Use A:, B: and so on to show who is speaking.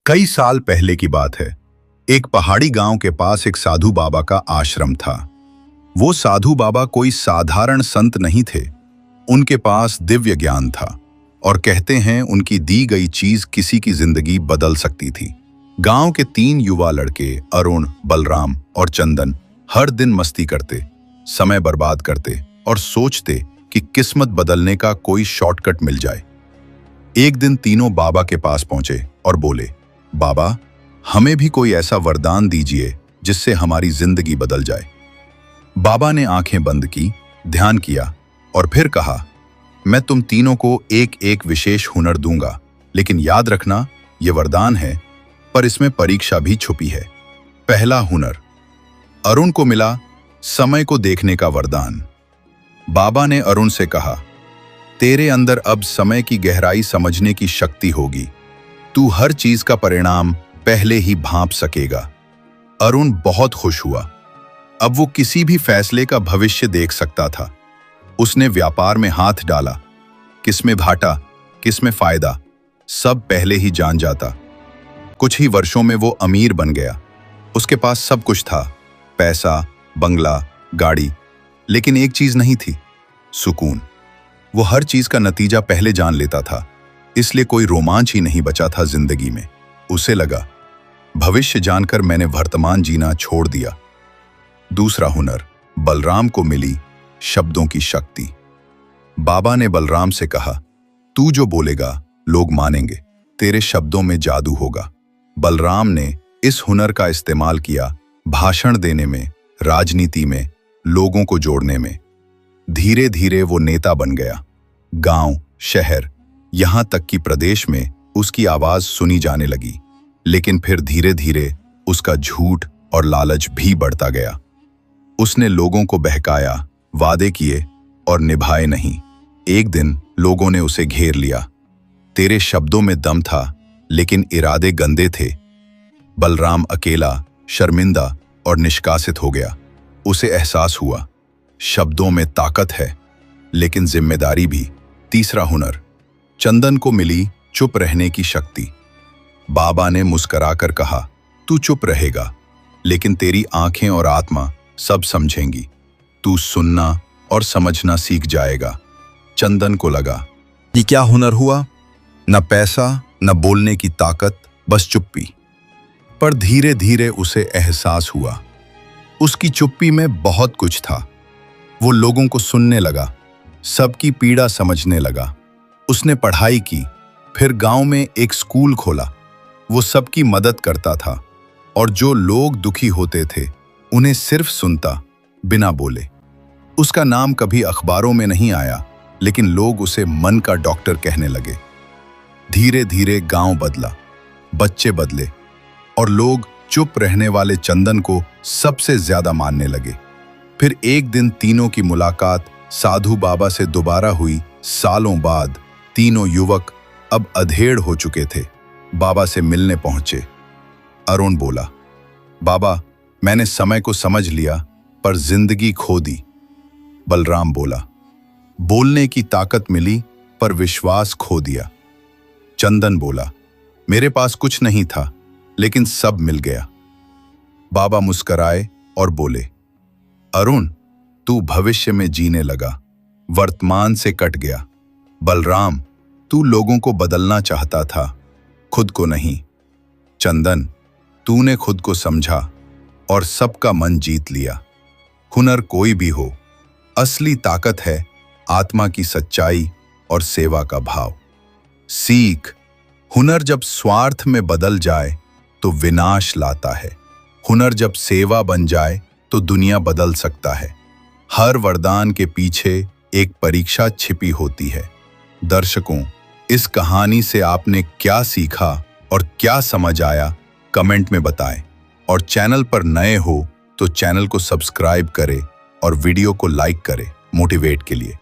A: कई साल पहले की बात है। एक पहाड़ी गांव के पास एक साधु बाबा का आश्रम था। वो साधु बाबा कोई साधारण संत नहीं थे। उनके पास दिव्य ज्ञान था और कहते हैं उनकी दी गई चीज किसी की जिंदगी बदल सकती थी। गांव के 3 युवा लड़के अरुण, बलराम और चंदन हर दिन मस्ती करते, समय बर्बाद करते और सोचते कि किस्मत बदलने का कोई शॉर्टकट मिल जाए। एक दिन तीनों बाबा के पास पहुंचे और बोले, बाबा, हमें भी कोई ऐसा वरदान दीजिए जिससे हमारी जिंदगी बदल जाए। बाबा ने आंखें बंद की, ध्यान किया और फिर कहा, मैं तुम तीनों को एक एक विशेष हुनर दूंगा, लेकिन याद रखना यह वरदान है, पर इसमें परीक्षा भी छुपी है। पहला हुनर। अरुण को मिला समय को देखने का वरदान। बाबा ने अरुण से कहा, तेरे अंदर अब समय की गहराई समझने की शक्ति होगी। तू हर चीज का परिणाम पहले ही भांप सकेगा। अरुण बहुत खुश हुआ। अब वो किसी भी फैसले का भविष्य देख सकता था। उसने व्यापार में हाथ डाला। किसमें घाटा, किसमें फायदा, सब पहले ही जान जाता। कुछ ही वर्षों में वो अमीर बन गया। उसके पास सब कुछ था, पैसा, बंगला, गाड़ी, लेकिन एक चीज नहीं थी, सुकून। वो हर चीज का नतीजा पहले जान लेता था, इसलिए कोई रोमांच ही नहीं बचा था जिंदगी में। उसे लगा, भविष्य जानकर मैंने वर्तमान जीना छोड़ दिया। दूसरा हुनर। बलराम को मिली शब्दों की शक्ति। बाबा ने बलराम से कहा, तू जो बोलेगा लोग मानेंगे, तेरे शब्दों में जादू होगा। बलराम ने इस हुनर का इस्तेमाल किया भाषण देने में, राजनीति में, लोगों को जोड़ने में। धीरे धीरे वो नेता बन गया। गांव, शहर, यहां तक कि प्रदेश में उसकी आवाज सुनी जाने लगी। लेकिन फिर धीरे धीरे उसका झूठ और लालच भी बढ़ता गया। उसने लोगों को बहकाया, वादे किए और निभाए नहीं। एक दिन लोगों ने उसे घेर लिया। तेरे शब्दों में दम था, लेकिन इरादे गंदे थे। बलराम अकेला, शर्मिंदा और निष्कासित हो गया। उसे एहसास हुआ, शब्दों में ताकत है, लेकिन जिम्मेदारी भी। तीसरा हुनर। चंदन को मिली चुप रहने की शक्ति। बाबा ने मुस्कुराकर कहा, तू चुप रहेगा, लेकिन तेरी आंखें और आत्मा सब समझेंगी। तू सुनना और समझना सीख जाएगा। चंदन को लगा, ये क्या हुनर हुआ? न पैसा, न बोलने की ताकत, बस चुप्पी। पर धीरे धीरे उसे एहसास हुआ, उसकी चुप्पी में बहुत कुछ था। वो लोगों को सुनने लगा, सबकी पीड़ा समझने लगा। उसने पढ़ाई की, फिर गांव में एक स्कूल खोला। वो सबकी मदद करता था और जो लोग दुखी होते थे उन्हें सिर्फ सुनता, बिना बोले। उसका नाम कभी अखबारों में नहीं आया, लेकिन लोग उसे मन का डॉक्टर कहने लगे। धीरे धीरे गांव बदला, बच्चे बदले और लोग चुप रहने वाले चंदन को सबसे ज्यादा मानने लगे। फिर एक दिन तीनों की मुलाकात साधु बाबा से दोबारा हुई। सालों बाद तीनों युवक अब अधेड़ हो चुके थे, बाबा से मिलने पहुंचे। अरुण बोला, बाबा, मैंने समय को समझ लिया पर जिंदगी खो दी। बलराम बोला, बोलने की ताकत मिली पर विश्वास खो दिया। चंदन बोला, मेरे पास कुछ नहीं था, लेकिन सब मिल गया। बाबा मुस्कुराए और बोले, अरुण, तू भविष्य में जीने लगा, वर्तमान से कट गया। बलराम, तू लोगों को बदलना चाहता था, खुद को नहीं। चंदन, तूने खुद को समझा और सबका मन जीत लिया। हुनर कोई भी हो, असली ताकत है आत्मा की सच्चाई और सेवा का भाव। सीख, हुनर जब स्वार्थ में बदल जाए तो विनाश लाता है। हुनर जब सेवा बन जाए तो दुनिया बदल सकता है। हर वरदान के पीछे एक परीक्षा छिपी होती है। दर्शकों, इस कहानी से आपने क्या सीखा और क्या समझ आया, कमेंट में बताएं। और चैनल पर नए हो तो चैनल को सब्सक्राइब करें और वीडियो को लाइक करें मोटिवेट के लिए।